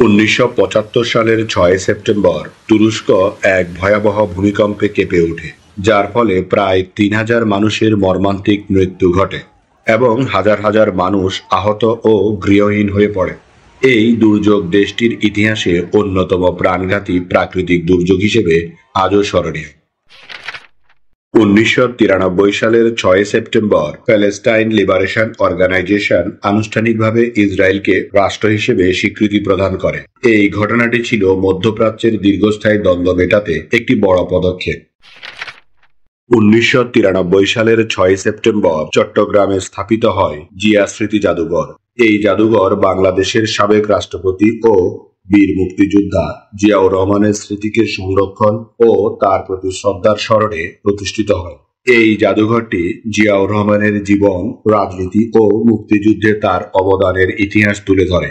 1975 সালের 6 সেপ্টেম্বর তুরস্ক এক ভয়াবহ ভূমিকম্পে কেঁপে ওঠে, যার ফলে প্রায় 3000 মানুষের মর্মান্তিক মৃত্যু ঘটে এবং হাজার হাজার মানুষ আহত ও গৃহহীন হয়ে পড়ে। এই দুর্যোগ দেশটির ইতিহাসে অন্যতম প্রাণঘাতী প্রাকৃতিক দুর্যোগ হিসেবে আজও স্মরণীয়। 1993 সালের 6 সেপ্টেম্বর প্যালেস্টাইন লিবারেশন অর্গানাইজেশন আনুষ্ঠানিকভাবে ইসরায়েলকে রাষ্ট্র হিসেবে স্বীকৃতি প্রদান করে। এই ঘটনাটি ছিল মধ্যপ্রাচ্যের দীর্ঘস্থায়ী দ্বন্দ্ব মেটাতে একটি বড় পদক্ষেপ। 1993 সালের 6 সেপ্টেম্বর চট্টগ্রামে স্থাপিত হয় জিয়া স্মৃতি জাদুঘর। এই জাদুঘর বাংলাদেশের সাবেক রাষ্ট্রপতি ও বীর মুক্তিযোদ্ধা জিয়াউর রহমানের স্মৃতিকে সংরক্ষণ ও তার প্রতি শ্রদ্ধার স্মরণে প্রতিষ্ঠিত হয়। এই জাদুঘরটি জিয়াউর রহমানের জীবন, রাজনীতি ও মুক্তিযুদ্ধে তার অবদানের ইতিহাস তুলে ধরে।